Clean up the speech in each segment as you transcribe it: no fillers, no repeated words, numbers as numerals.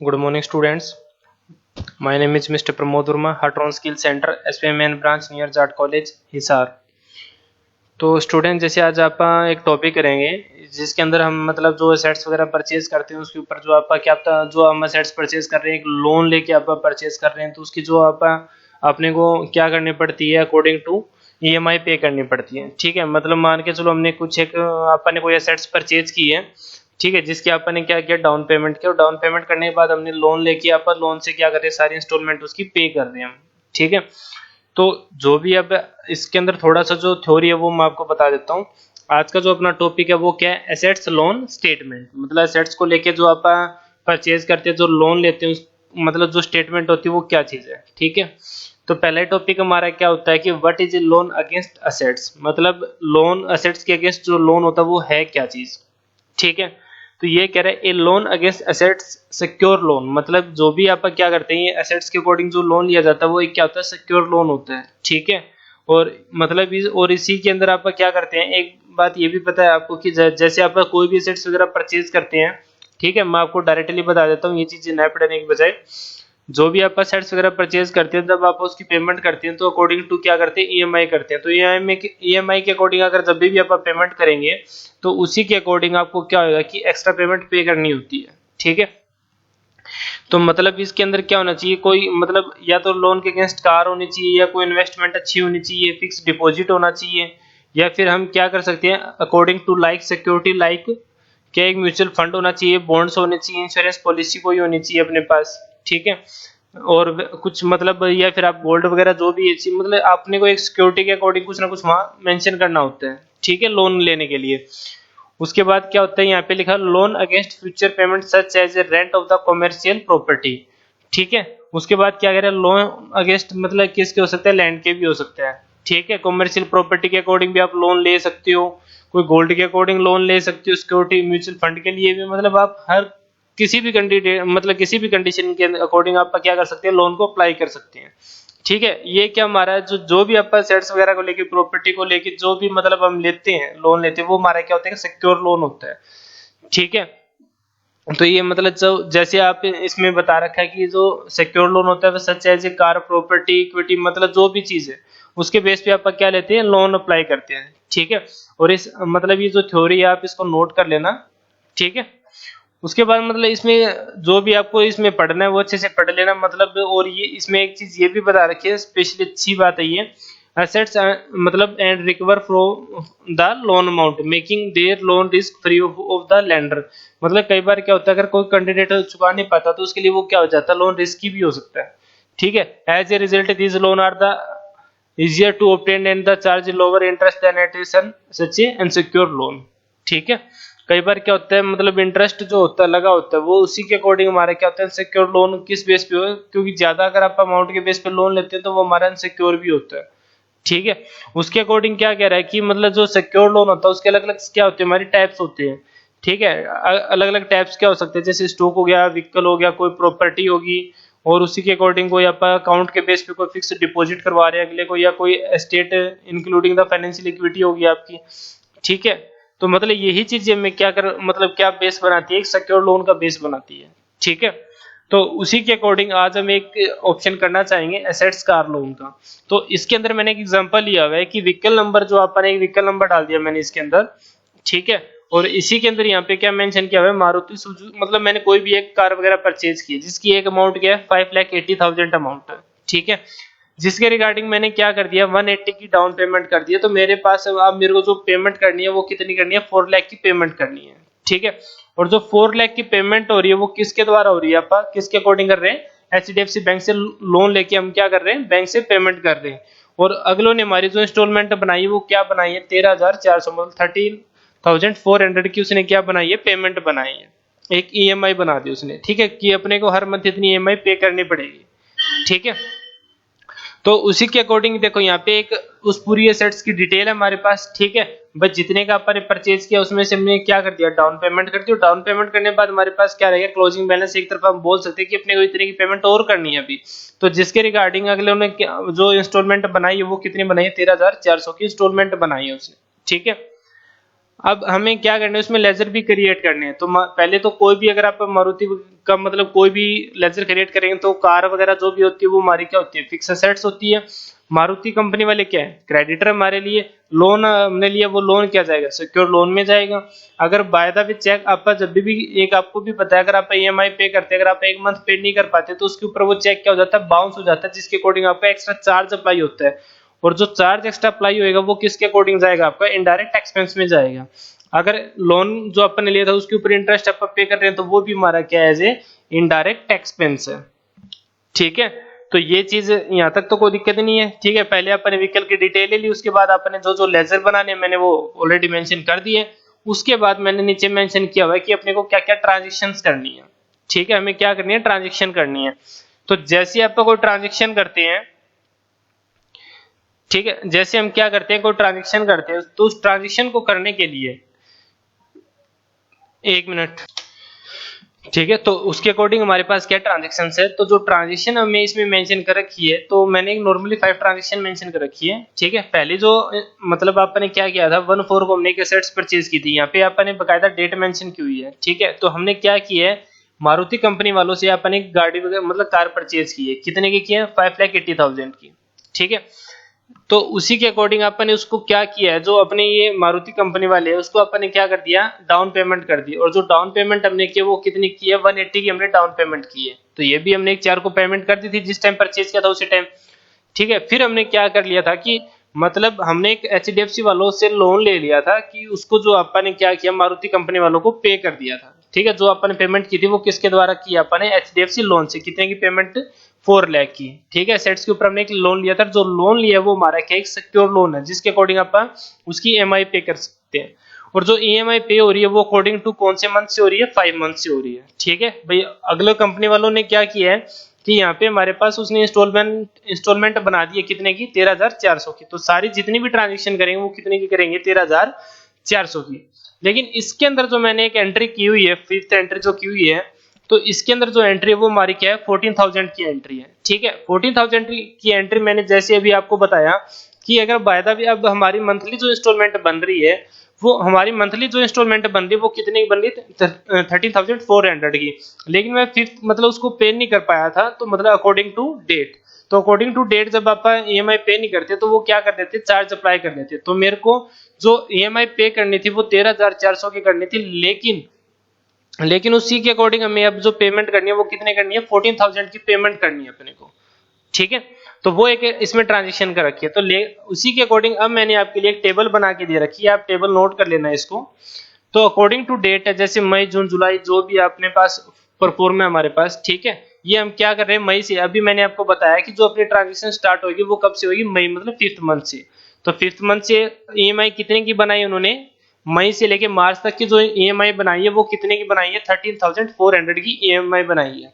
Good morning, students. My name is Mr. Pramod Verma, Hatron Skill Center, SPMN branch near Jat College, Hisar. तो student जैसे आज आप एक topic करेंगे जिसके अंदर हम मतलब जो असेट्स वगैरह परचेज करते हैं उसके ऊपर जो आपका क्या जो हम असेट्स परचेज कर रहे हैं, एक लोन लेके आप परचेज कर रहे हैं तो उसकी जो आप अपने को क्या करनी पड़ती है, अकॉर्डिंग टू ईएमआई पे करनी पड़ती है। ठीक है, मतलब मान के चलो हमने कुछ एक आपने कोई असेट्स परचेज की है, ठीक है, जिसकी आपने क्या किया, डाउन पेमेंट किया, और डाउन पेमेंट करने के बाद हमने लोन लेके आप लोन से क्या कर रहे हैं, सारी इंस्टॉलमेंट उसकी पे कर रहे हैं हम। ठीक है, तो जो भी अब इसके अंदर थोड़ा सा जो थ्योरी है वो मैं आपको बता देता हूँ। आज का जो अपना टॉपिक है वो क्या है, एसेट्स लोन स्टेटमेंट। मतलब एसेट्स को लेके जो आप परचेज करते हैं, जो लोन लेते हैं, मतलब जो स्टेटमेंट होती है वो क्या चीज है। ठीक है, तो पहला टॉपिक हमारा क्या होता है कि what is a loan against assets. मतलब लोन असेट्स के अगेंस्ट जो लोन होता है वो है क्या चीज। ठीक है, तो ये कह रहा है a loan against assets secure loan. मतलब जो भी आप क्या करते हैं, ये एसेट्स के अकॉर्डिंग जो लोन लिया जाता है वो एक क्या होता है, सिक्योर लोन होता है। ठीक है, और मतलब और इसी के अंदर आप क्या करते हैं, एक बात ये भी पता है आपको कि जैसे आप कोई भी एसेट्स वगैरह परचेज करते हैं, ठीक है, मैं आपको डायरेक्टली बता देता हूँ ये चीजें न पढ़ने की बजाय। जो भी आप सेट्स वगैरह परचेज करते हैं जब आप उसकी पेमेंट करते हैं तो अकॉर्डिंग टू क्या करते हैं, ईएमआई करते हैं। तो ईएमआई के अकॉर्डिंग अगर जब भी आप पेमेंट करेंगे तो उसी के अकॉर्डिंग आपको क्या होगा कि एक्स्ट्रा पेमेंट पे करनी होती है। ठीक है, तो मतलब इसके अंदर क्या होना चाहिए, कोई मतलब या तो लोन के अगेंस्ट कार होनी चाहिए, या कोई इन्वेस्टमेंट अच्छी होनी चाहिए, फिक्स डिपॉजिट होना चाहिए, या फिर हम क्या कर सकते हैं, according to like security, like क्या एक म्यूचुअल फंड होना चाहिए, बॉन्ड्स होने चाहिए, इंश्योरेंस पॉलिसी कोई होनी चाहिए अपने पास। ठीक है, और कुछ मतलब या फिर आप गोल्ड वगैरह जो भी ऐसी मतलब आपने को एक सिक्योरिटी के अकॉर्डिंग कुछ ना कुछ वहां मेंशन करना होता है। ठीक है, लोन लेने के लिए। उसके बाद क्या होता है, यहाँ पे लिखा loan against future payment such as a rent of the commercial property. ठीक है, उसके बाद क्या कह रहे हैं, लोन अगेंस्ट मतलब किसके हो सकते हैं, लैंड के भी हो सकते हैं। ठीक है, कॉमर्शियल प्रॉपर्टी के अकॉर्डिंग भी आप लोन ले सकते हो, कोई गोल्ड के अकॉर्डिंग लोन ले सकते हो, सिक्योरिटी म्यूचुअल फंड के लिए भी, मतलब आप हर किसी भी किसी भी कंडीशन के अकॉर्डिंग आप क्या कर सकते हैं, लोन को अप्लाई कर सकते हैं। ठीक है, ये क्या हमारा है, जो भी आप सेट्स वगैरह को लेके, प्रॉपर्टी को लेके जो भी मतलब हम लेते हैं, लोन लेते हैं, वो हमारा क्या होता है, सिक्योर लोन होता है। ठीक है, तो ये मतलब जो जैसे आप इसमें बता रखा है कि जो सिक्योर लोन होता है वो such as a car, property, equity, मतलब जो भी चीज है उसके बेस पे आप क्या लेते हैं, लोन अप्लाई करते हैं। ठीक है, और इस मतलब ये जो थ्योरी है आप इसको नोट कर लेना। ठीक है, उसके बाद मतलब इसमें जो भी आपको इसमें पढ़ना है वो अच्छे से पढ़ लेना। मतलब और ये इसमें एक चीज ये भी बता रखी है, स्पेशली अच्छी बात है ये, assets मतलब and recover from the loan amount making their loan risk free of the lender. मतलब कई बार क्या होता है, अगर कोई कैंडिडेट चुका नहीं पाता तो उसके लिए वो क्या हो जाता है, लोन रिस्की भी हो सकता है। ठीक है, as a result this loan are the easier to obtain and the charge lower interest than it is such a unsecured loan। ठीक है, कई बार क्या होता है, मतलब इंटरेस्ट जो होता है लगा होता है वो उसी के अकॉर्डिंग हमारा क्या होता है, सिक्योर लोन किस बेस पे हो, क्योंकि ज्यादा अगर आप अमाउंट के बेस पे लोन लेते हैं तो वो हमारा अनसिक्योर भी होता है। ठीक है, उसके अकॉर्डिंग क्या कह रहा है कि मतलब जो सिक्योर लोन होता है उसके अलग अलग क्या होते हैं, हमारी टाइप्स होते हैं। ठीक है, अलग अलग टाइप्स क्या हो सकते हैं, जैसे स्टॉक हो गया, व्हीकल हो गया, कोई प्रॉपर्टी होगी, और उसी के अकॉर्डिंग कोई आप अकाउंट के बेस पे कोई फिक्स डिपॉजिट करवा रहे हैं अगले को, या कोई estate including the financial equity होगी आपकी। ठीक है, तो मतलब यही चीजें में क्या कर मतलब क्या बेस बनाती है, एक सिक्योर लोन का बेस बनाती है। ठीक है, तो उसी के अकॉर्डिंग आज हम एक ऑप्शन करना चाहेंगे एसेट्स कार लोन का। तो इसके अंदर मैंने एक एग्जांपल लिया हुआ है कि व्हीकल नंबर, जो आपने एक व्हीकल नंबर डाल दिया मैंने इसके अंदर। ठीक है, और इसी के अंदर यहाँ पे क्या मेंशन किया हुआ है, मारुति सुजुकी, मतलब मैंने कोई भी एक कार वगैरह परचेज की जिसकी एक अमाउंट क्या है, 5,80,000 अमाउंट है। ठीक है, जिसके रिगार्डिंग मैंने क्या कर दिया, 180 की डाउन पेमेंट कर दिया। तो मेरे पास अब मेरे को जो पेमेंट करनी है वो कितनी करनी है, 4 लाख की पेमेंट करनी है। ठीक है, और जो 4 लाख की पेमेंट हो रही है वो किसके द्वारा हो रही है, आप किसके अकॉर्डिंग कर रहे हैं, एचडीएफसी बैंक से लोन लेके हम क्या कर रहे हैं, बैंक से पेमेंट कर रहे हैं। और अगलों ने हमारी जो इंस्टॉलमेंट बनाई है वो क्या बनाई है, 13,400 मतलब 13,400 की उसने क्या बनाई है, पेमेंट बनाई है, एक ईएमआई बना दी उसने। ठीक है, कि अपने को हर मंथ इतनी ईएमआई पे करनी पड़ेगी। ठीक है, तो उसी के अकॉर्डिंग देखो यहाँ पे एक उस पूरी एसेट्स की डिटेल है हमारे पास। ठीक है, बस जितने का आपने परचेज किया उसमें से हमने क्या कर दिया, डाउन पेमेंट कर दी। डाउन पेमेंट करने के बाद हमारे पास क्या रहेगा, क्लोजिंग बैलेंस। एक तरफ हम बोल सकते हैं कि अपने को इतने की पेमेंट और करनी है अभी, तो जिसके रिगार्डिंग अगले उन्होंने जो इंस्टॉलमेंट बनाई है वो कितनी बनाई है, 13,400 की इंस्टॉलमेंट बनाई है उसने। ठीक है, अब हमें क्या करना है, उसमें लेजर भी क्रिएट करने हैं। तो पहले तो कोई भी, अगर आप मारुति का मतलब कोई भी लेजर क्रिएट करेंगे तो कार वगैरह जो भी होती है वो हमारी क्या होती है, फिक्स एसेट्स होती है। मारुति कंपनी वाले क्या है, क्रेडिटर हमारे लिए। लोन हमने लिया, वो लोन क्या जाएगा, सिक्योर लोन में जाएगा। अगर बाय द वे चेक आपका जब भी एक आपको भी पता है, अगर आप ईएमआई पे करते हैं, अगर आप एक मंथ पे नहीं कर पाते तो उसके ऊपर वो चेक क्या हो जाता है, बाउंस हो जाता है, जिसके अकॉर्डिंग आपका एक्स्ट्रा चार्ज अप्लाई होता है। और जो चार्ज एक्स्ट्रा अप्लाई होगा वो किसके अकॉर्डिंग जाएगा, आपका इनडायरेक्ट एक्सपेंस में जाएगा। अगर लोन जो अपन ने लिया था उसके ऊपर इंटरेस्ट आप पे कर रहे हैं तो वो भी हमारा क्या है, एज ए इनडायरेक्ट एक्सपेंस है। ठीक है, तो ये चीज यहाँ तक तो कोई दिक्कत नहीं है। ठीक है, पहले अपन ने व्हीकल की डिटेल ले ली, उसके बाद अपन जो जो लेजर बनाने मैंने वो ऑलरेडी मेंशन कर दिए। उसके बाद मैंने नीचे मेंशन किया हुआ है कि अपने को क्या क्या ट्रांजेक्शन्स करनी है। ठीक है, हमें क्या करनी है, ट्रांजेक्शन करनी है। तो जैसे आप कोई ट्रांजेक्शन करते हैं, ठीक है, जैसे हम क्या करते हैं, कोई ट्रांजेक्शन करते हैं तो उस ट्रांजेक्शन को करने के लिए, एक मिनट, ठीक है, तो उसके अकॉर्डिंग हमारे पास क्या ट्रांजेक्शन है। तो जो ट्रांजेक्शन हमें इसमें मेंशन कर रखी है, तो मैंने एक नॉर्मली 5 ट्रांजेक्शन मेंशन कर रखी है। ठीक है, पहले जो मतलब आपने क्या किया था, 1/4 को हमने एक एसेट्स परचेज की थी, यहाँ पे आपने बकायदा डेट मेंशन की हुई है। ठीक है, तो हमने क्या किया है, मारुति कंपनी वालों से अपन एक गाड़ी मतलब कार परचेज की है। कितने की है, 5,80,000 की। ठीक है, तो उसी के अकॉर्डिंग अपन ने उसको क्या किया है, जो अपने ये मारुति कंपनी वाले है उसको अपन ने क्या कर दिया, डाउन पेमेंट कर दी। और जो डाउन पेमेंट हमने की वो कितनी की है, 180 की हमने डाउन पेमेंट की है। तो ये भी हमने एक 4 को पेमेंट कर दी थी जिस टाइम परचेज किया था उसी टाइम। ठीक है, फिर हमने क्या कर लिया था कि मतलब हमने एक एचडीएफसी वालों से लोन ले लिया था कि उसको जो अपन ने क्या किया, मारुति कंपनी वालों को पे कर दिया था। ठीक है, जो अपन ने पेमेंट की थी वो किसके द्वारा की, अपन ने एचडीएफसी लोन से। कितने की पेमेंट, 4 लाख की। ठीक है, सेट्स के ऊपर हमने एक लोन लिया था। जो लोन लिया वो हमारा क्या, एक सिक्योर लोन है जिसके अकॉर्डिंग अपन उसकी ईएमआई पे कर सकते हैं। और जो ईएमआई पे हो रही है वो अकॉर्डिंग टू कौन से मंथ से हो रही है, 5 मंथ से हो रही है। ठीक है भाई, अगले कंपनी वालों ने क्या किया है कि यहाँ पे हमारे पास उसने इंस्टॉलमेंट बना दी है, कितने की, 13,400 की। तो सारी जितनी भी ट्रांजेक्शन करेंगे वो कितने की करेंगे, 13,400 की। लेकिन इसके अंदर जो मैंने एक एंट्री की हुई है, 5th एंट्री जो की हुई है, तो इसके अंदर जो एंट्री है वो हमारी क्या है, 14,000 की एंट्री है। ठीक है, 14,000 की एंट्री मैंने जैसे अभी आपको बताया कि अगर वायदा भी, अब हमारी मंथली जो इंस्टॉलमेंट बन रही है, वो हमारी मंथली जो इंस्टॉलमेंट बन रही है वो कितने की बन रही है, 13,400 की। लेकिन मैं 5th मतलब उसको पे नहीं कर पाया था, तो मतलब अकॉर्डिंग टू डेट। तो अकॉर्डिंग टू डेट जब आप ईएमआई पे नहीं करते तो वो क्या कर देते, चार्ज अप्लाई कर देते। तो मेरे को जो ईएमआई पे करनी थी वो 13,400 की करनी थी, लेकिन उसी के अकॉर्डिंग हमें अब जो पेमेंट करनी है वो कितने करनी है, 14,000 की पेमेंट करनी है अपने को। ठीक है, तो वो एक इसमें ट्रांजेक्शन कर रखी है। तो उसी के अकॉर्डिंग अब मैंने आपके लिए एक टेबल बना के दे रखी है, आप टेबल नोट कर लेना इसको। तो अकॉर्डिंग टू डेट है, जैसे मई जून जुलाई जो भी अपने पास परफॉर्म है हमारे पास। ठीक है, ये हम क्या कर रहे हैं, मई से। अभी मैंने आपको बताया कि जो अपनी ट्रांजेक्शन स्टार्ट होगी वो कब से होगी, मई मतलब 5th मंथ से। तो 5th मंथ से ईएमआई कितने की बनाई उन्होंने, मई से लेके मार्च तक की जो ईएमआई बनाई है वो कितने की बनाई है, 13,400 की ईएमआई बनाई है।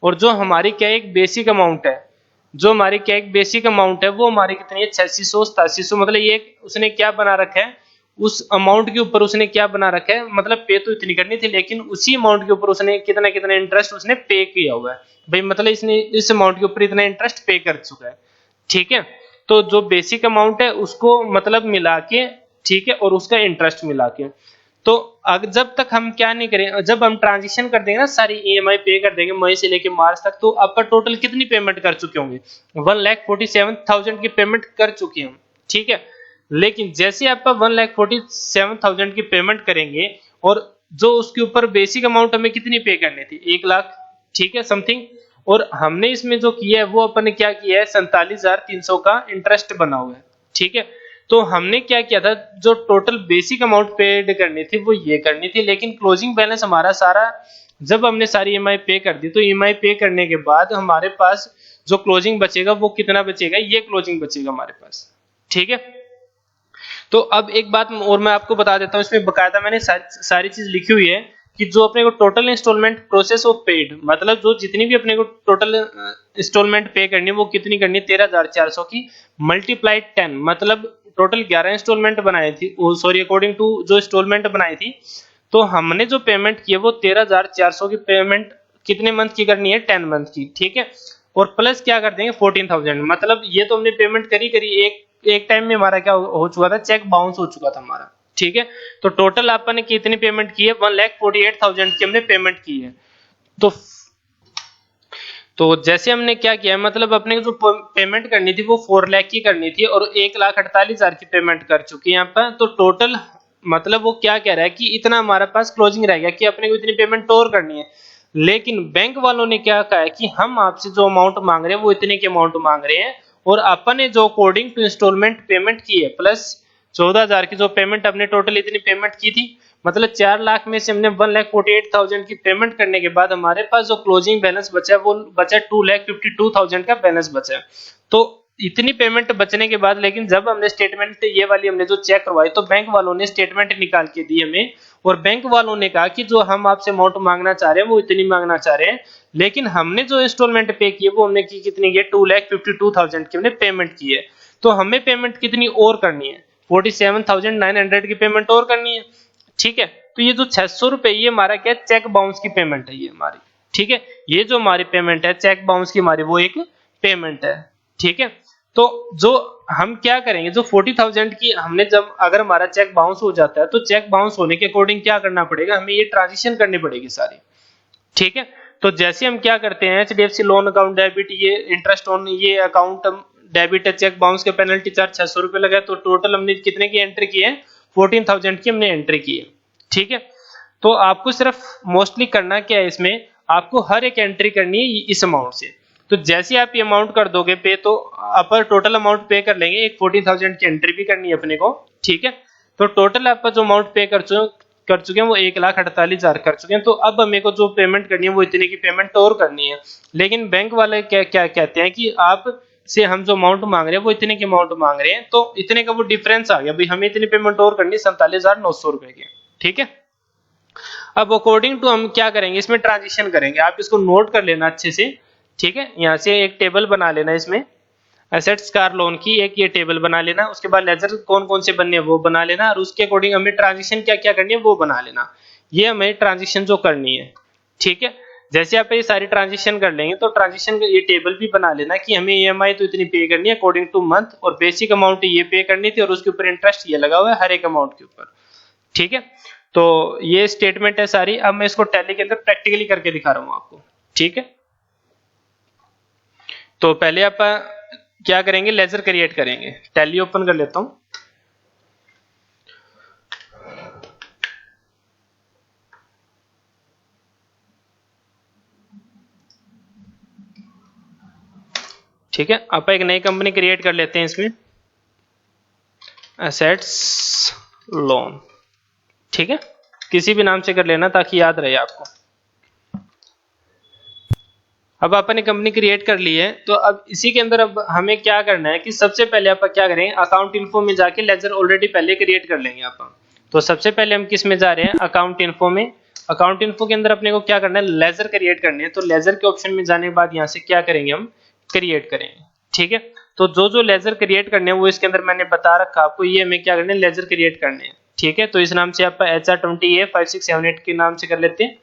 और जो हमारी क्या एक बेसिक अमाउंट है, जो हमारी क्या एक बेसिक अमाउंट है वो हमारी कितनी है, 8600 मतलब ये उसने क्या बना रखा है, उस अमाउंट के ऊपर उसने क्या बना रखा है, मतलब पे तो इतनी करनी थी लेकिन उसी अमाउंट के ऊपर उसने कितना कितना इंटरेस्ट उसने पे किया हुआ है भाई, मतलब इसने इस अमाउंट के ऊपर इतना इंटरेस्ट पे कर चुका है। ठीक है, तो जो बेसिक अमाउंट है उसको मतलब मिला के, ठीक है, और उसका इंटरेस्ट मिला के। तो जब तक हम क्या नहीं करें, जब हम ट्रांजेक्शन कर देंगे ना, सारी ईएमआई पे कर देंगे मई से लेके मार्च तक, तो आपका टोटल कितनी पेमेंट कर चुके होंगे, 1,47,000 की पेमेंट कर चुके हम। ठीक है, लेकिन जैसे आपका 1,47,000 की पेमेंट करेंगे और जो उसके ऊपर बेसिक अमाउंट हमें कितनी पे करनी थी, 1 लाख, ठीक है, समथिंग। और हमने इसमें जो किया है वो अपन ने क्या किया है, 47,300 का इंटरेस्ट बना हुआ है। ठीक है, तो हमने क्या किया था, जो टोटल बेसिक अमाउंट पेड करनी थी वो ये करनी थी, लेकिन क्लोजिंग बैलेंस हमारा सारा, जब हमने सारी ईएमआई पे कर दी तो ईएमआई पे करने के बाद हमारे पास जो क्लोजिंग बचेगा वो कितना बचेगा, ये क्लोजिंग बचेगा हमारे पास। ठीक है, तो अब एक बात और मैं आपको बता देता हूँ, इसमें बकायदा मैंने सारी चीज लिखी हुई है कि जो अपने को total instalment process of paid, मतलब जो जितनी भी अपने को टोटल इंस्टॉलमेंट पे करनी है वो कितनी करनी है, 13,400 की मल्टीप्लाइड 10, मतलब टोटल 11 इंस्टॉलमेंट बनाई थी, सॉरी अकॉर्डिंग टू जो इंस्टॉलमेंट बनाई थी, तो हमने जो पेमेंट की है वो 13,400 की पेमेंट कितने मंथ की करनी है, 10 मंथ की। ठीक है, और प्लस क्या कर देंगे 14,000, मतलब ये तो हमने पेमेंट करी एक टाइम में हमारा क्या हो चुका था, चेक बाउंस हो चुका था हमारा। ठीक है। तो टोटल अपन ने कितनी पेमेंट की है, 1,48,000 की हमने पेमेंट की है। तो जैसे हमने क्या किया है, मतलब अपने को जो पेमेंट करनी थी वो 4 लाख की करनी थी और 1,48,000 की पेमेंट कर चुकी है यहाँ पर। तो टोटल मतलब वो क्या कह रहा है कि इतना हमारे पास क्लोजिंग रह गया कि अपने को इतनी पेमेंट और करनी है। लेकिन बैंक वालों ने क्या कहा है कि हम आपसे जो अमाउंट मांग रहे हैं वो इतने की अमाउंट मांग रहे हैं, और अपन ने जो अकॉर्डिंग टू इंस्टॉलमेंट पेमेंट की है प्लस 14,000 की जो पेमेंट अपने टोटल इतनी पेमेंट की थी, मतलब 4 लाख में से हमने 1,48,000 की पेमेंट करने के बाद हमारे पास जो क्लोजिंग बैलेंस बचा है वो बचा 2,52,000 का बैलेंस बचा है। तो इतनी पेमेंट बचने के बाद, लेकिन जब हमने स्टेटमेंट ये वाली हमने जो चेक करवाई तो बैंक वालों ने स्टेटमेंट निकाल के दी हमें, और बैंक वालों ने कहा कि जो हम आपसे अमाउंट मांगना चाह रहे हैं वो इतनी मांगना चाह रहे हैं, लेकिन हमने जो इंस्टॉलमेंट पे की है वो हमने की कितनी है, 2,52,000 की हमने पेमेंट की है। तो हमें पेमेंट कितनी और करनी है, 47,900 की पेमेंट और करनी है। ठीक है। तो ये जो 600 रुपए ये हमारा क्या है, चेक बाउंस की पेमेंट है ये हमारी। ठीक है। ये जो हमारी पेमेंट है चेक बाउंस की हमारी, वो एक पेमेंट है। ठीक है। तो जो हम क्या करेंगे, जो 40,000 की हमने जब अगर हमारा चेक बाउंस हो जाता है तो चेक बाउंस होने के अकॉर्डिंग क्या करना पड़ेगा, हमें ये ट्रांजिशन करनी पड़ेगी सारी। ठीक है। तो जैसे हम क्या करते हैं, HDFC लोन अकाउंट डेबिट, ये इंटरेस्ट ऑन ये अकाउंट डेबिट है, चेक बाउंस के पेनल्टी चार्ज 600 रुपए लगा, तो टोटल हमने कितने की एंट्री की है, 14,000 की हमने एंट्री की है। ठीक है। तो आपको सिर्फ मोस्टली करना क्या है, इसमें आपको हर एक एंट्री करनी है इस अमाउंट से। तो जैसे आप ये अमाउंट कर दोगे पे, तो अपर टोटल अमाउंट पे कर लेंगे, एक 14,000 की एंट्री भी करनी है अपने को। ठीक है। तो टोटल आप जो अमाउंट पे कर चुके हैं वो 1,48,000 कर चुके हैं। तो अब हमें को जो पेमेंट करनी है वो इतने की पेमेंट और करनी है। लेकिन बैंक वाले क्या क्या कहते हैं कि आप से हम जो अमाउंट मांग रहे हैं वो इतने की अमाउंट मांग रहे हैं, तो इतने का वो डिफरेंस आ गया भाई, हमें इतनी पेमेंट और करनी है 47,900 रुपए की। ठीक है। अब अकॉर्डिंग टू हम क्या करेंगे, इसमें ट्रांजिशन करेंगे, आप इसको नोट कर लेना अच्छे से। ठीक है। यहाँ से एक टेबल बना लेना, इसमें एसेट्स कार लोन की एक ये टेबल बना लेना, उसके बाद लेजर कौन कौन से बनने हैं वो बना लेना, और उसके अकॉर्डिंग हमें ट्रांजिशन क्या क्या करनी है वो बना लेना। ये हमें ट्रांजिशन जो करनी है। ठीक है। जैसे आप ये सारी ट्रांजिशन कर लेंगे तो ट्रांजिशन ये टेबल भी बना लेना कि हमें EMI तो इतनी पे करनी है अकॉर्डिंग टू मंथ, और बेसिक अमाउंट ये पे करनी थी, और उसके ऊपर इंटरेस्ट ये लगा हुआ है हर एक अमाउंट के ऊपर। ठीक है। तो ये स्टेटमेंट है सारी। अब मैं इसको टैली के अंदर प्रैक्टिकली करके दिखा रहा हूं आपको। ठीक है। तो पहले आप क्या करेंगे, लेजर क्रिएट करेंगे। टैली ओपन कर लेता हूं। ठीक है। आप एक नई कंपनी क्रिएट कर लेते हैं, इसमें एसेट्स लोन। ठीक है। किसी भी नाम से कर लेना ताकि याद रहे आपको। अब आपने कंपनी क्रिएट कर ली है, तो अब इसी के अंदर अब हमें क्या करना है कि सबसे पहले आप क्या करेंगे, अकाउंट इन्फो में जाके लेजर ऑलरेडी पहले क्रिएट कर लेंगे आप। तो सबसे पहले हम किस में जा रहे हैं, अकाउंट इन्फो में। अकाउंट इन्फो के अंदर अपने को क्या करना है, लेजर क्रिएट करनी है। तो लेजर के ऑप्शन में जाने के बाद यहाँ से क्या करेंगे, हम क्रिएट करेंगे। ठीक है। तो जो लेजर क्रिएट करने हैं वो इसके अंदर मैंने बता रखा आपको, ये हमें क्या करने हैं, लेजर क्रिएट करने हैं। ठीक है। तो इस नाम से आप HR20A5678 के नाम से कर लेते हैं,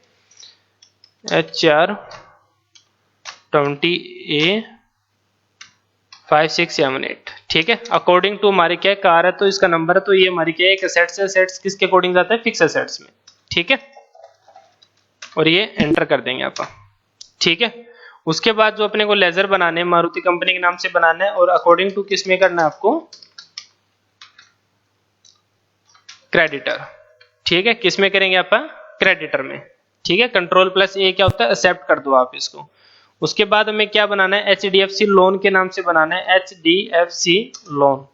HR20A5678। ठीक है। अकॉर्डिंग टू हमारी क्या कार है तो इसका नंबर है, तो ये हमारी क्या है, एक एसेट्स है। एसेट्स किसके अकॉर्डिंग जाता है, फिक्स एसेट्स में। ठीक है। और ये एंटर कर देंगे आप। ठीक है। उसके बाद जो अपने को लेजर बनाने हैं मारुति कंपनी के नाम से बनाना है, और अकॉर्डिंग टू किस में करना है आपको, क्रेडिटर। ठीक है। किस में करेंगे आप, क्रेडिटर में। ठीक है। Ctrl+A क्या होता है, एक्सेप्ट कर दो आप इसको। उसके बाद हमें क्या बनाना है, HDFC लोन के नाम से बनाना है, HDFC लोन।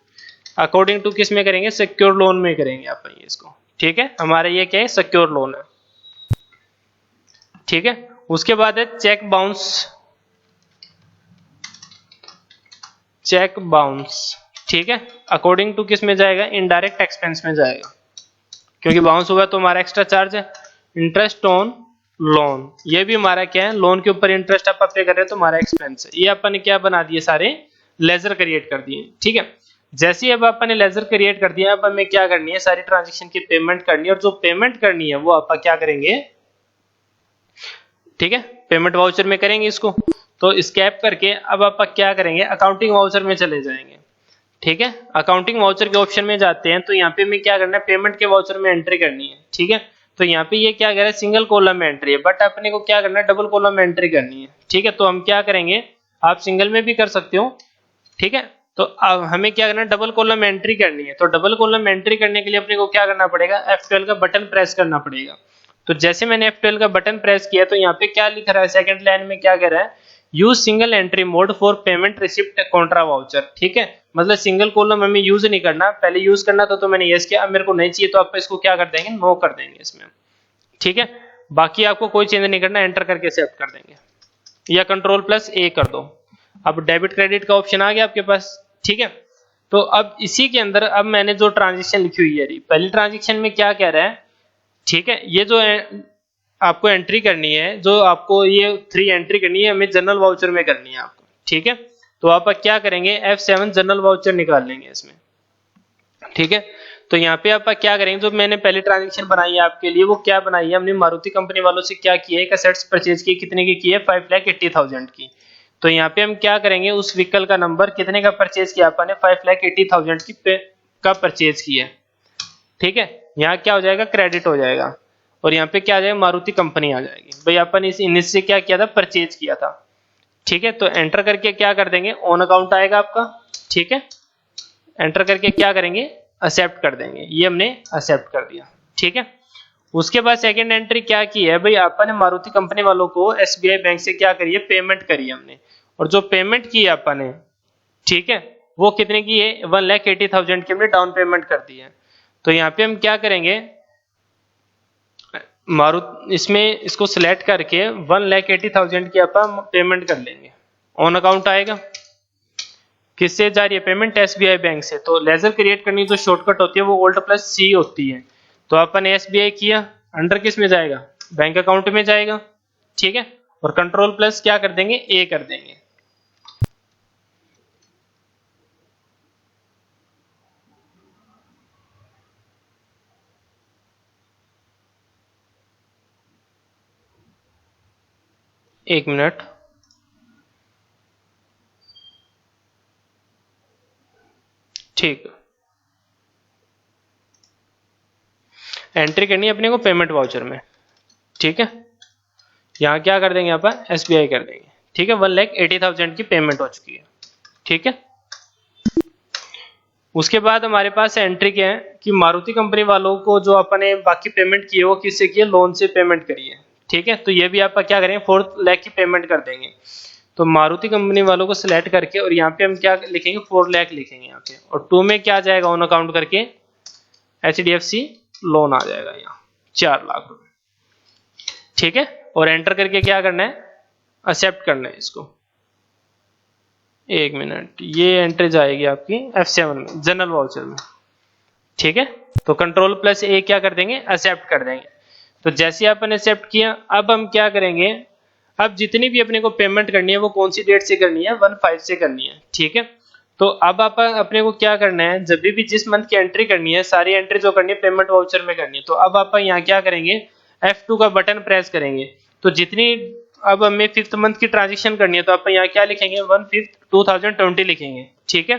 अकॉर्डिंग टू किस में करेंगे, सिक्योर लोन में करेंगे आप ये इसको। ठीक है। हमारा ये क्या है, सिक्योर लोन है। ठीक है। उसके बाद है चेक बाउंस। Cheque bounce. ठीक है। अकॉर्डिंग टू किस में जाएगा, इनडायरेक्ट एक्सपेंस में जाएगा, क्योंकि बाउंस हुआ तो हमारा एक्स्ट्रा चार्ज है। इंटरेस्ट ऑन लोन, ये भी हमारा क्या है, लोन के ऊपर इंटरेस्ट आप पे कर रहे हैं तो हमारा एक्सपेंस है। ये अपन ने क्या बना दिए, सारे लेजर क्रिएट कर दिए। ठीक है। जैसे ही अब अपन ने लेजर क्रिएट कर दिया, अब हमें क्या करनी है, सारी ट्रांजेक्शन की पेमेंट करनी है, और जो पेमेंट करनी है वो आप क्या करेंगे, ठीक है, पेमेंट वाउचर में करेंगे इसको। तो स्कैप करके अब आप क्या करेंगे, अकाउंटिंग वाउचर में चले जाएंगे। ठीक है। अकाउंटिंग वाउचर के ऑप्शन में जाते हैं तो यहाँ पे हमें क्या करना है, पेमेंट के वाउचर में एंट्री करनी है। ठीक है, तो यहाँ पे ये क्या कह रहा है, सिंगल कॉलम में एंट्री है, बट अपने को क्या करना है, डबल कॉलम में एंट्री करनी है। ठीक है, तो हम क्या करेंगे, आप सिंगल में भी कर सकते हो। ठीक है, तो अब हमें क्या करना है, डबल कॉलम में एंट्री करनी है। तो डबल कॉलम में एंट्री करने के लिए अपने को क्या करना पड़ेगा, F12 का बटन प्रेस करना पड़ेगा। तो जैसे मैंने F12 का बटन प्रेस किया तो यहाँ पे क्या लिख रहा है, सेकंड लाइन में क्या कह रहा है, use single entry mode for payment receipt Contra voucher. ठीक है, मतलब सिंगल कॉलम हमें यूज नहीं करना, पहले यूज करना था तो मैंने यस किया, अब मेरे को नहीं चाहिए तो आप इसको क्या कर देंगे, नो कर देंगे इसमें। ठीक है, बाकी आपको कोई चेंज नहीं करना, एंटर करके एक्सेप्ट कर देंगे या कंट्रोल+A कर दो। अब डेबिट क्रेडिट का ऑप्शन आ गया आपके पास। ठीक है, तो अब इसी के अंदर अब मैंने जो ट्रांजेक्शन लिखी हुई है, पहली ट्रांजेक्शन में क्या कह रहा है, ठीक है, ये जो आपको एंट्री करनी है, जो आपको ये 3 एंट्री करनी है, हमें जनरल वाउचर में करनी है आपको। ठीक है, तो आप क्या करेंगे, F7 जनरल वाउचर निकाल लेंगे इसमें। ठीक है, तो यहाँ पे आप क्या करेंगे, जो मैंने पहले ट्रांजेक्शन बनाई है आपके लिए, वो क्या बनाई है, हमने मारुति कंपनी वालों से क्या किया है, एक असेट्स परचेज की, कितने की है, 5,80,000 की। तो यहाँ पे हम क्या करेंगे, उस व्हीकल का नंबर कितने का परचेज किया आपने, 5,80,000 की का परचेज किया। ठीक है, यहाँ क्या हो जाएगा, क्रेडिट हो जाएगा, और यहाँ पे क्या आ जाएगा, मारुति कंपनी आ जाएगी। भाई अपन इससे क्या किया था, परचेज किया था। ठीक है, तो एंटर करके क्या कर देंगे, ऑन अकाउंट आएगा आपका। ठीक है, एंटर करके क्या करेंगे, एक्सेप्ट कर देंगे, ये हमने एक्सेप्ट कर दिया। ठीक है, उसके बाद सेकंड एंट्री क्या की है, भाई अपन ने मारुति कंपनी वालों को SBI बैंक से क्या करिए, पेमेंट करी हमने, और जो पेमेंट की है अपन ने, ठीक है, वो कितने की है, 1,80,000 की हमने डाउन पेमेंट कर दी है। तो यहाँ पे हम क्या करेंगे, मारुति इसमें इसको सिलेक्ट करके 1,80,000 की अपन पेमेंट कर लेंगे। ऑन अकाउंट आएगा, किससे जा रही है पेमेंट, SBI बैंक से। तो लेजर क्रिएट करनी जो शॉर्टकट होती है वो Alt+C होती है। तो अपन SBI किया, अंडर किस में जाएगा, बैंक अकाउंट में जाएगा। ठीक है, और कंट्रोल+ क्या कर देंगे, A कर देंगे। एक मिनट, ठीक, एंट्री करनी है अपने को पेमेंट वाउचर में। ठीक है, यहाँ क्या कर देंगे अपन, SBI कर देंगे। ठीक है, 1,80,000 की पेमेंट हो चुकी है। ठीक है, उसके बाद हमारे पास एंट्री क्या है कि मारुति कंपनी वालों को जो अपने बाकी पेमेंट की है वो किससे की है, लोन से पेमेंट करी है। ठीक है, तो ये भी आप क्या करेंगे, 4 लाख की पेमेंट कर देंगे। तो मारुति कंपनी वालों को सिलेक्ट करके और यहाँ पे हम क्या लिखेंगे, 4 लाख लिखेंगे यहाँ पे, और 2 में क्या जाएगा, ऑन अकाउंट करके HDFC लोन आ जाएगा यहाँ 4 लाख रुपए। ठीक है, और एंटर करके क्या करना है, एक्सेप्ट करना है इसको। एक मिनट, ये एंट्री जाएगी आपकी F7 में, जनरल वाउचर में। ठीक है, तो कंट्रोल+A क्या कर देंगे, एक्सेप्ट कर देंगे। तो जैसे अपन एक्सेप्ट किया, अब हम क्या करेंगे, अब जितनी भी अपने को पेमेंट करनी है वो कौन सी डेट से करनी है, 1/5 से करनी है। ठीक है, तो अब अपन अपने को क्या करना है, जब भी जिस मंथ की एंट्री करनी है, सारी एंट्री जो करनी है पेमेंट वाउचर में करनी है। तो अब अपन यहाँ क्या करेंगे, F2 का बटन प्रेस करेंगे, तो जितनी अब हमें 5th मंथ की ट्रांजेक्शन करनी है, तो अपन यहाँ क्या लिखेंगे, 1/5/2020 लिखेंगे। ठीक है,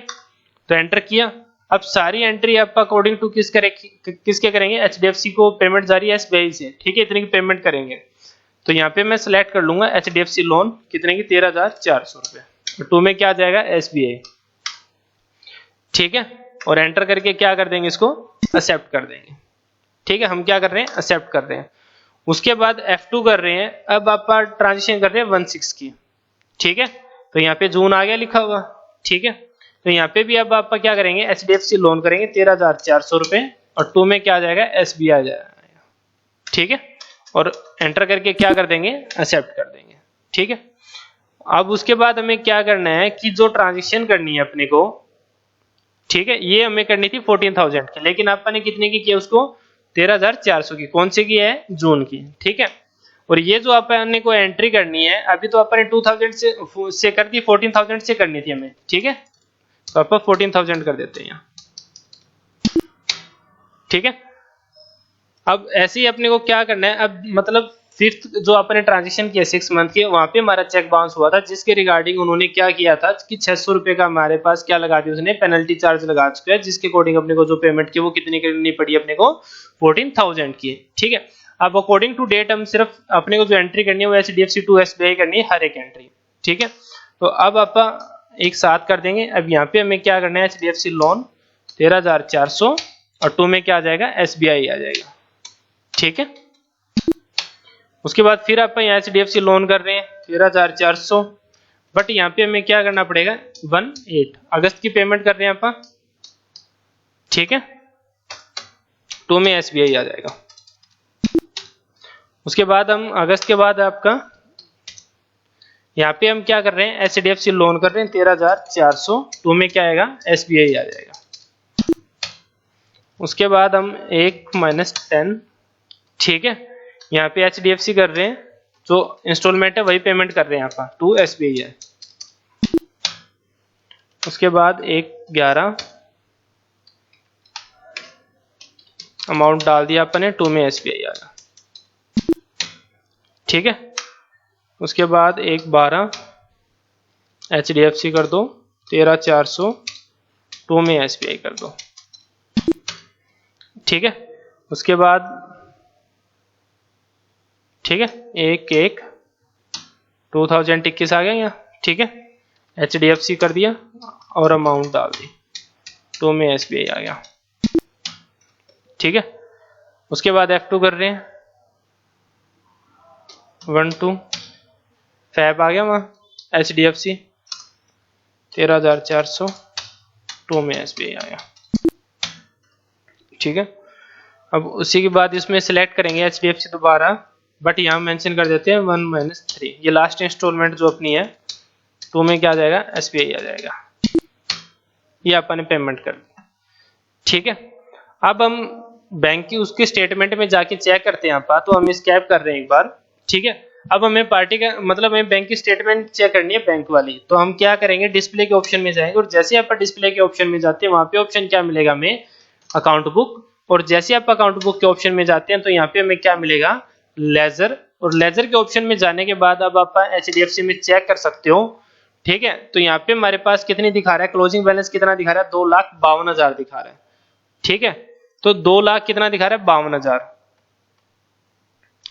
तो एंटर किया। अब सारी एंट्री आप अकॉर्डिंग टू किसके करेंगे, HDFC को पेमेंट जा रही है SBI से। ठीक है, इतने की पेमेंट करेंगे। तो यहाँ पे मैं सिलेक्ट कर लूंगा HDFC लोन, कितने की, 13,400 रुपए। 2 में क्या आ जाएगा, SBI। ठीक है, और एंटर करके क्या कर देंगे, इसको एक्सेप्ट कर देंगे। ठीक है, हम क्या कर रहे हैं, एक्सेप्ट कर रहे हैं। उसके बाद F2 कर रहे हैं, अब आप ट्रांजेक्शन कर रहे हैं 16 की। ठीक है, तो यहाँ पे जून आ गया लिखा हुआ। ठीक है, तो यहाँ पे भी अब आप क्या करेंगे, HDFC लोन करेंगे 13,400 रुपए, और 2 में क्या आ जाएगा, SBI आ जाएगा। ठीक है, और एंटर करके क्या कर देंगे, एक्सेप्ट कर देंगे। ठीक है, अब उसके बाद हमें क्या करना है कि जो ट्रांजेक्शन करनी है अपने को, ठीक है, ये हमें करनी थी 14,000 की, लेकिन अपन ने कितने की किया उसको, 13,400 की। कौन सी की है, जून की। ठीक है, और ये जो अपन को एंट्री करनी है, अभी तो अपन ने 2,000 से कर दी, 14,000 से करनी थी हमें। ठीक है, तो अपन 14,000 कर देते हैं यहाँ। ठीक है, अब ऐसे ही अपने को क्या करना है, अब मतलब फिफ्थ जो आपने ट्रांजेक्शन किया 6 मंथ के, वहां पे हमारा चेक बाउंस हुआ था, जिसके रिगार्डिंग उन्होंने क्या किया था कि 600 रुपए का हमारे पास क्या लगा दिया, उसने पेनल्टी चार्ज लगा चुका है, जिसके अकॉर्डिंग अपने को जो पेमेंट की वो कितनी करनी पड़ी अपने को 14,000 की। ठीक है, अब अकॉर्डिंग टू डेट हम सिर्फ अपने को जो एंट्री करनी है वो HDFC टू SBI करनी है हर एक एंट्री। ठीक है, तो अब आप एक साथ कर देंगे। अब यहाँ पे हमें क्या करना है, HDFC लोन 13,400 और टू में क्या आ जाएगा, SBI आ जाएगा। ठीक है, उसके बाद फिर आप यहाँ HDFC लोन कर रहे हैं 13,400, बट यहाँ पे हमें क्या करना पड़ेगा 18 अगस्त की पेमेंट कर रहे हैं आप। ठीक है, टू में SBI आ जाएगा। उसके बाद हम अगस्त के बाद आपका यहाँ पे हम क्या कर रहे हैं, HDFC लोन कर रहे हैं 13,400, टू में क्या आएगा, SBI आ जाएगा। उसके बाद हम 1 - 10, ठीक है, यहाँ पे HDFC कर रहे हैं, जो इंस्टॉलमेंट है वही पेमेंट कर रहे हैं आप, टू SBI है। उसके बाद 1/11 अमाउंट डाल दिया आपने, टू में SBI आ गया। ठीक है, उसके बाद 1/12 HDFC कर दो 13,400, टू में SBI कर दो। ठीक है, उसके बाद ठीक है 1/1/2021 आ गया यहाँ। ठीक है, HDFC कर दिया और अमाउंट डाल दी, टू में SBI आ गया। ठीक है, उसके बाद F2 कर रहे हैं 1/2 फैब आ गया वहाँ, HDFC 13,400, टू में SBI आ गया। ठीक है, अब उसी के बाद इसमें सिलेक्ट करेंगे HDFC दोबारा, बट यहाँ मेंशन कर देते हैं 1 - 3, ये लास्ट इंस्टॉलमेंट जो अपनी है, टू में क्या आ जाएगा, SBI आ जाएगा। ये अपन पेमेंट कर दी। ठीक है, अब हम बैंक की उसके स्टेटमेंट में जाके चेक करते हैं आप, तो हम स्कैप कर रहे हैं एक बार। ठीक है, अब हमें पार्टी का मतलब हमें बैंक की स्टेटमेंट चेक करनी है बैंक वाली, तो हम क्या करेंगे, डिस्प्ले के ऑप्शन में जाएंगे, और जैसे आप डिस्प्ले के ऑप्शन में जाते हैं वहां पे ऑप्शन क्या मिलेगा हमें, अकाउंट बुक, और जैसे आप अकाउंट बुक के ऑप्शन में जाते हैं तो यहाँ पे हमें क्या मिलेगा, लेजर, और लेजर के ऑप्शन में जाने के बाद अब आप HDFC में चेक कर सकते हो। ठीक है, तो यहाँ पे हमारे पास कितनी दिखा रहा है, क्लोजिंग बैलेंस कितना दिखा रहा है, 2,52,000 दिखा रहा है। ठीक है, तो 2 लाख कितना दिखा रहा है, 52,000,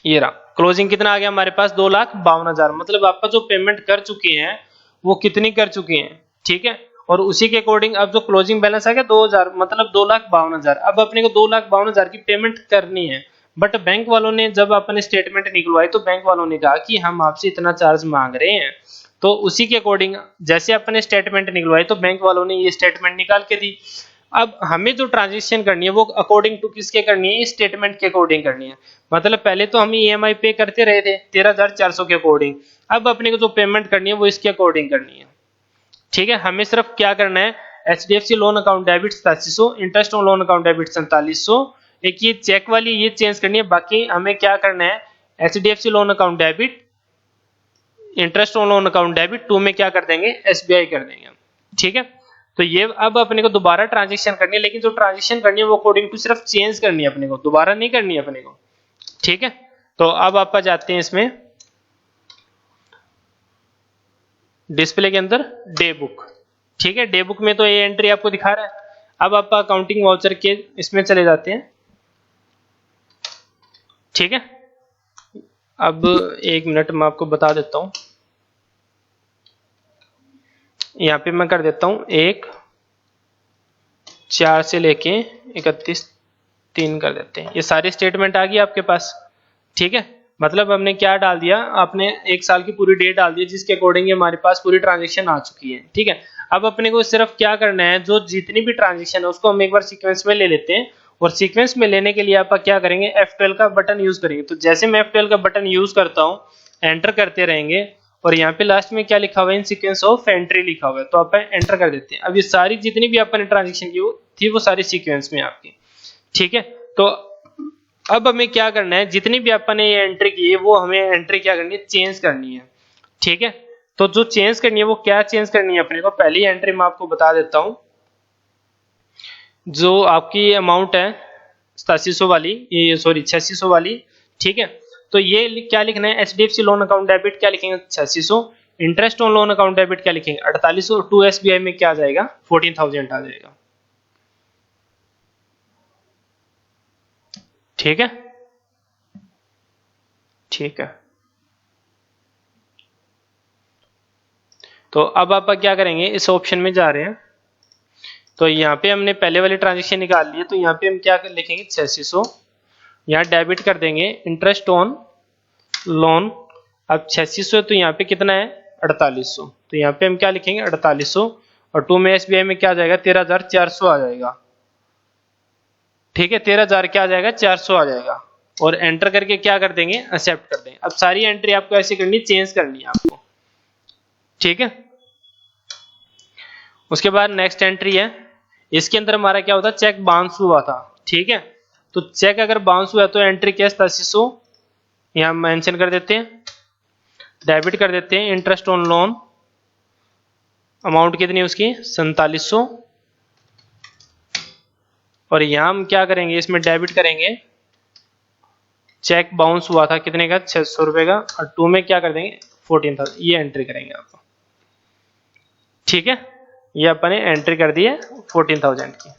ये रहा क्लोजिंग कितना आ गया हमारे पास, 2,52,000, मतलब आपका जो पेमेंट कर चुके हैं वो कितनी कर चुके हैं। ठीक है, और उसी के अकॉर्डिंग अब जो क्लोजिंग बैलेंस आ गया 2,000, मतलब 2,52,000, अब अपने को 2,52,000 की पेमेंट करनी है, बट बैंक वालों ने जब अपने स्टेटमेंट निकलवाई तो बैंक वालों ने कहा कि हम आपसे इतना चार्ज मांग रहे हैं, तो उसी के अकॉर्डिंग जैसे अपने स्टेटमेंट निकलवाई तो बैंक वालों ने ये स्टेटमेंट निकाल के दी। अब हमें जो ट्रांजेक्शन करनी है वो अकॉर्डिंग टू किसके करनी है, स्टेटमेंट के अकॉर्डिंग करनी है। मतलब पहले तो हम EMI पे करते रहे थे 13,400 के अकॉर्डिंग, अब अपने को जो पेमेंट करनी है वो इसके अकॉर्डिंग करनी है। ठीक है, हमें सिर्फ क्या करना है, HDFC loan account debit 8700, interest on loan account debit 4700, एक ये चेक वाली ये चेंज करनी है, बाकी हमें क्या करना है, HDFC loan account debit, interest on loan account debit, two में क्या कर देंगे, SBI कर देंगे। ठीक है, तो ये अब अपने को दोबारा ट्रांजेक्शन करनी है, लेकिन जो ट्रांजेक्शन करनी है वो अकॉर्डिंग टू सिर्फ चेंज करनी है अपने को, दोबारा नहीं करनी है अपने को। ठीक है, तो अब आप जाते हैं इसमें डिस्प्ले के अंदर डे बुक। ठीक है, डे बुक में तो ये एंट्री आपको दिखा रहा है। अब आप अकाउंटिंग वाउचर के इसमें चले जाते हैं। ठीक है, अब 1 मिनट मैं आपको बता देता हूं, यहाँ पे मैं कर देता हूं 1/4 से लेके 31/3 कर देते हैं, ये सारी स्टेटमेंट आ गई आपके पास। ठीक है, मतलब हमने क्या डाल दिया, आपने 1 साल की पूरी डेट डाल दी जिसके अकॉर्डिंग हमारे पास पूरी ट्रांजेक्शन आ चुकी है। ठीक है, अब अपने को सिर्फ क्या करना है, जो जितनी भी ट्रांजेक्शन है उसको हम एक बार सीक्वेंस में ले लेते हैं, और सीक्वेंस में लेने के लिए आप क्या करेंगे, F12 का बटन यूज करेंगे। तो जैसे मैं F12 का बटन यूज करता हूँ, एंटर करते रहेंगे, और यहाँ पे लास्ट में क्या लिखा हुआ है, इन सीक्वेंस ऑफ एंट्री लिखा हुआ है, तो आप एंटर कर देते हैं। अब ये सारी जितनी भी आपने ट्रांजेक्शन की थी वो सारी सीक्वेंस में आपकी। ठीक है, तो अब हमें क्या करना है, जितनी भी आपने ये एंट्री की है वो हमें एंट्री क्या करनी है, चेंज करनी है। ठीक है, तो जो चेंज करनी है वो क्या चेंज करनी है अपने को, पहली एंट्री मैं आपको बता देता हूं, जो आपकी अमाउंट है 8700 वाली, ये सॉरी 8600 वाली। ठीक है, तो ये क्या लिखना है, HDFC लोन अकाउंट डेबिट क्या लिखेंगे 8600, interest on loan account debit क्या लिखेंगे 4800, और 2 SBI में क्या आ जाएगा 14,000 आ जाएगा। ठीक है, ठीक है। तो अब आप क्या करेंगे, इस ऑप्शन में जा रहे हैं, तो यहाँ पे हमने पहले वाली ट्रांजेक्शन निकाल ली है, तो यहाँ पे हम क्या लिखेंगे 8600, यहाँ डेबिट कर देंगे इंटरेस्ट ऑन लोन। अब 8600 तो यहाँ पे कितना है 4800, तो यहाँ पे हम क्या लिखेंगे 4800, और 2 में SBI में क्या आ जाएगा 13,400 आ जाएगा। ठीक है, 13,000 क्या आ जाएगा 400 आ जाएगा, और एंटर करके क्या कर देंगे एक्सेप्ट कर देंगे। अब सारी एंट्री आपको ऐसी करनी, चेंज करनी है आपको। ठीक है, उसके बाद नेक्स्ट एंट्री है, इसके अंदर हमारा क्या होता है चेक बाउंस हुआ था। ठीक है, तो चेक अगर बाउंस हुआ तो एंट्री क्या है 8700, यहां मेंशन कर देते हैं, डेबिट कर देते हैं इंटरेस्ट ऑन लोन, अमाउंट कितनी है उसकी 4700, और यहां हम क्या करेंगे इसमें डेबिट करेंगे, चेक बाउंस हुआ था कितने का 600 रुपए का, और 2 में क्या कर देंगे 14,000, ये एंट्री करेंगे आप। ठीक है, ये अपने एंट्री कर दी है 14,000 की।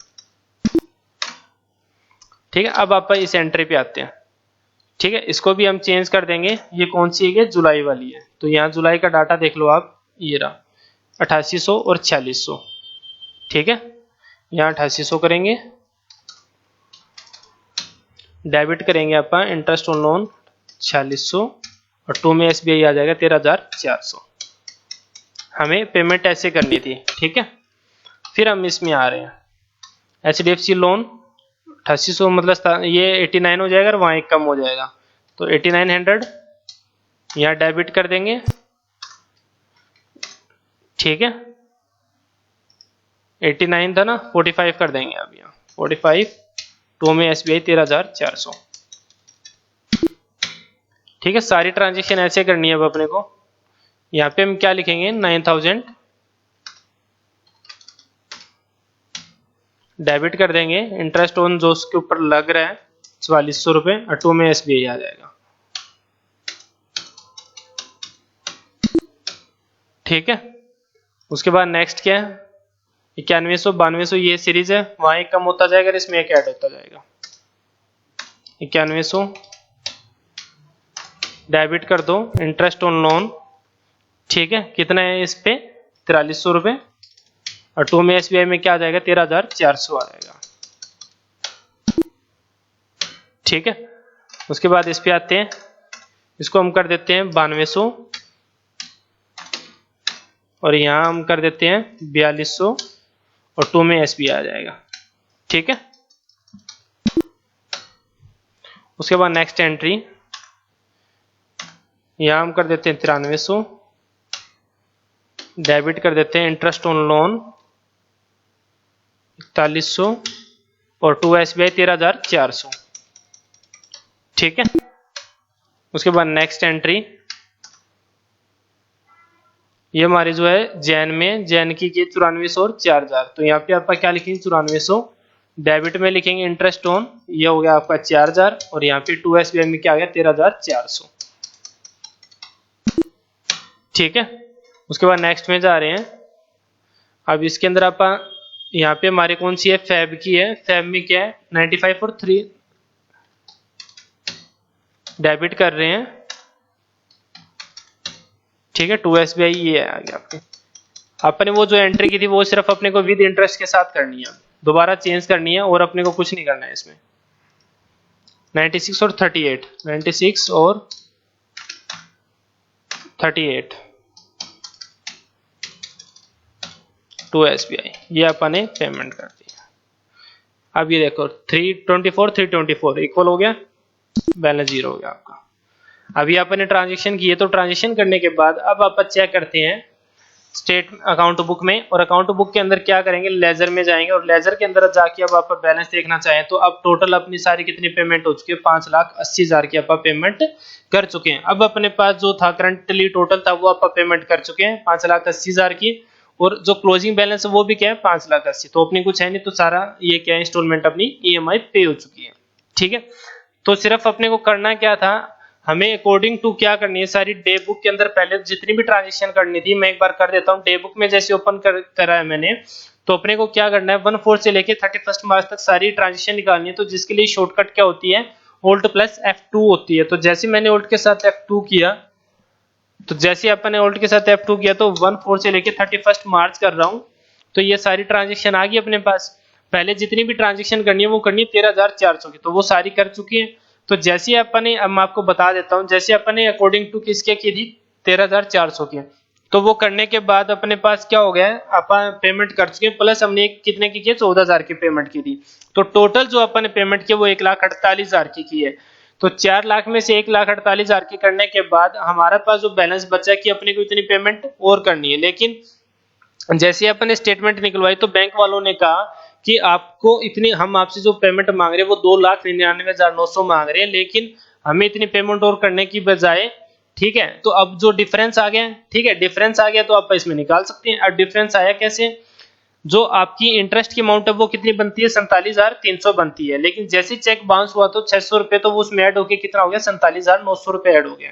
ठीक है, अब आप इस एंट्री पे आते हैं। ठीक है, इसको भी हम चेंज कर देंगे, ये कौन सी है जुलाई वाली है, तो यहाँ जुलाई का डाटा देख लो आप, ये रहा 8800 और 4600। ठीक है, यहाँ 8800 करेंगे, डेबिट करेंगे आप इंटरेस्ट ऑन लोन 4600, और 2 में SBI आ जाएगा 13,400। हमें पेमेंट ऐसे करनी थी। ठीक है, फिर हम इसमें आ रहे हैं HDFC लोन 8800, मतलब ये 89 हो जाएगा और वहां एक कम हो जाएगा, तो 8900 यहाँ डेबिट कर देंगे। ठीक है, 89 था ना, 45 कर देंगे अब यहाँ 45, 2 में SBI 13,400। ठीक है, सारी ट्रांजेक्शन ऐसे करनी है अब अपने को। यहाँ पे हम क्या लिखेंगे 9000, डेबिट कर देंगे इंटरेस्ट ऑन जो उसके ऊपर लग रहा है 4400 रुपए, और 2 में SBI आ जाएगा। ठीक है, उसके बाद नेक्स्ट क्या है 9100 9200, ये सीरीज है, वहां एक कम होता जाएगा, इसमें एक ऐड होता जाएगा। 9100 डेबिट कर दो इंटरेस्ट ऑन लोन। ठीक है, कितना है इस पे 4300 रुपए, और 2 में SBI में क्या आ जाएगा 13,400 आ जाएगा। ठीक है, उसके बाद इस पे आते हैं, इसको हम कर देते हैं 9200, और यहां हम कर देते हैं 4200, और 2 में SBI आ जाएगा। ठीक है, उसके बाद नेक्स्ट एंट्री, यहां हम कर देते हैं 9300, डेबिट कर देते हैं इंटरेस्ट ऑन लोन 4100, और 2 SBI 13,400। ठीक है, उसके बाद नेक्स्ट एंट्री, ये हमारी जो है जैन में, जैन की 9400 और 4000, तो यहाँ पे आपका क्या लिखेंगे 9400, डेबिट में लिखेंगे इंटरेस्ट ऑन, ये हो गया आपका 4000, और यहाँ पे 2 SBI में क्या आ गया 13,400। ठीक है, उसके बाद नेक्स्ट में जा रहे हैं। अब इसके अंदर आप यहाँ पे हमारी कौन सी है फैब की है, फैब में क्या है 95 और 3 डेबिट कर रहे हैं। ठीक है, 2 SBI ये आ गया आपके। अपने वो जो एंट्री की थी वो सिर्फ अपने को विद इंटरेस्ट के साथ करनी है, दोबारा चेंज करनी है, और अपने को कुछ नहीं करना है इसमें। 96 और 38, 96 और 38 2 SBI, ये अपने पेमेंट कर दी। अब ये देखो 324 324 इक्वल हो गया, बैलेंस 0 हो गया आपका। अभी आपने ट्रांजेक्शन की है, तो ट्रांजेक्शन करने के बाद अब आप चेक करते हैं स्टेट अकाउंट बुक में, और अकाउंट बुक के अंदर क्या करेंगे लेजर में जाएंगे, और लेजर के अंदर जाके अब आप बैलेंस देखना चाहें तो अब टोटल अपनी सारी कितनी पेमेंट हो चुकी है 5,80,000 की आप पेमेंट कर चुके हैं। अब अपने पास जो था करंटली टोटल था वो आप पेमेंट कर चुके हैं 5,80,000 की, और जो क्लोजिंग बैलेंस है वो भी क्या है 5,80,000, तो अपनी कुछ है नहीं, तो सारा ये क्या है इंस्टॉलमेंट अपनी EMI पे हो चुकी है। ठीक है, तो सिर्फ अपने को करना क्या था, हमें अकॉर्डिंग टू क्या करनी है, सारी डे बुक के अंदर पहले जितनी भी ट्रांजेक्शन करनी थी मैं एक बार कर देता हूँ। डे बुक में जैसे ओपन करा है मैंने, तो अपने को क्या करना है 1/4 से लेके 31 मार्च तक सारी ट्रांजेक्शन निकालनी है। तो जिसके लिए शॉर्टकट क्या होती है, Alt प्लस F2 होती है। तो जैसे मैंने Alt के साथ F2 किया, तो जैसे अपन ने Alt के साथ F2 किया तो 1/4 से लेके 31 मार्च कर रहा हूँ। तो ये सारी ट्रांजेक्शन आ गई अपने पास। पहले जितनी भी ट्रांजेक्शन करनी है वो करनी है 13,400 की, तो वो सारी कर चुकी है। तो जैसे अपन ने, अब मैं आपको बता देता हूँ, जैसे अपन ने अकॉर्डिंग टू किसके की थी 13,400 की, तो वो करने के बाद अपने पास क्या हो गया है, अपन पेमेंट कर चुके हैं, प्लस हमने कितने की है 14,000 की पेमेंट की थी। तो टोटल जो अपन ने पेमेंट की वो 1,48,000 की है। तो 4 लाख में से 1,48,000 की करने के बाद हमारे पास जो बैलेंस बचा कि अपने को इतनी पेमेंट और करनी है। लेकिन जैसे अपन ने स्टेटमेंट निकलवाई तो बैंक वालों ने कहा कि आपको इतनी, हम आपसे जो पेमेंट मांग रहे हैं वो 2,99,900 मांग रहे हैं, लेकिन हमें इतनी पेमेंट और करने की बजाय, ठीक है, तो अब जो डिफरेंस आ गया, ठीक है, डिफरेंस आ गया तो आप इसमें निकाल सकते हैं। अब डिफरेंस आया कैसे, जो आपकी इंटरेस्ट की अमाउंट है वो कितनी बनती है 47,300 बनती है, लेकिन जैसे चेक बाउंस हुआ तो 600 रुपए तो वो उसमें ऐड होके कितना हो गया 47,900 रुपए ऐड हो गया।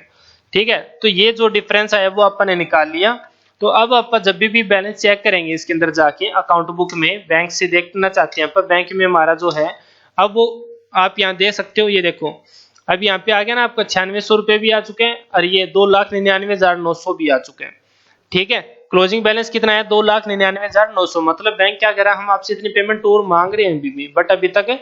ठीक है, तो ये जो डिफरेंस आया वो अपन ने निकाल लिया। तो अब आप जब भी बैलेंस चेक करेंगे इसके अंदर जाके अकाउंट बुक में, बैंक से देखना चाहते हैं पर बैंक में हमारा जो है, अब वो आप यहाँ देख सकते हो, ये देखो अब यहाँ पे आ गया ना आपका 9600 रुपए भी आ चुके हैं और ये 2,99,900 भी आ चुके हैं। ठीक है, क्लोजिंग बैलेंस कितना है 2,99,900, मतलब बैंक क्या कह रहा है, हम आपसे इतनी पेमेंट और मांग रहे हैं भी बट अभी तक है।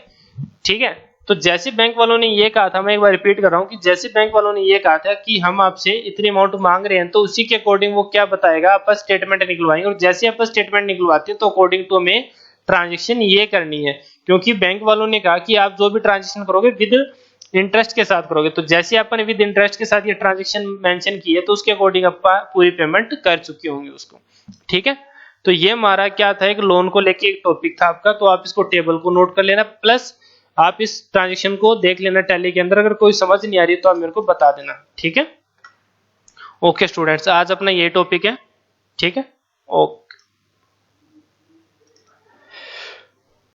ठीक है, तो जैसे बैंक वालों ने ये कहा था, मैं एक बार रिपीट कर रहा हूँ कि जैसे बैंक वालों ने ये कहा था कि हम आपसे इतनी अमाउंट मांग रहे हैं, तो उसी के अकॉर्डिंग वो क्या बताएगा, आप स्टेटमेंट निकलवाएंगे और जैसे आप स्टेटमेंट निकलवाते हैं तो अकॉर्डिंग टू हमें ट्रांजेक्शन ये करनी है, क्योंकि बैंक वालों ने कहा कि आप जो भी ट्रांजेक्शन करोगे विद इंटरेस्ट के साथ करोगे। तो जैसे आपने विद इंटरेस्ट के साथ ये ट्रांजेक्शन मेंशन की है तो उसके अकॉर्डिंग आप पूरी पेमेंट कर चुके होंगे उसको। ठीक है, तो ये हमारा क्या था, एक लोन को लेके एक टॉपिक था आपका, तो आप इसको टेबल को नोट कर लेना, प्लस आप इस ट्रांजेक्शन को देख लेना टैली के अंदर। अगर कोई समझ नहीं आ रही तो आप मेरे को बता देना। ठीक है, ओके स्टूडेंट्स, आज अपना ये टॉपिक है। ठीक है, ओके।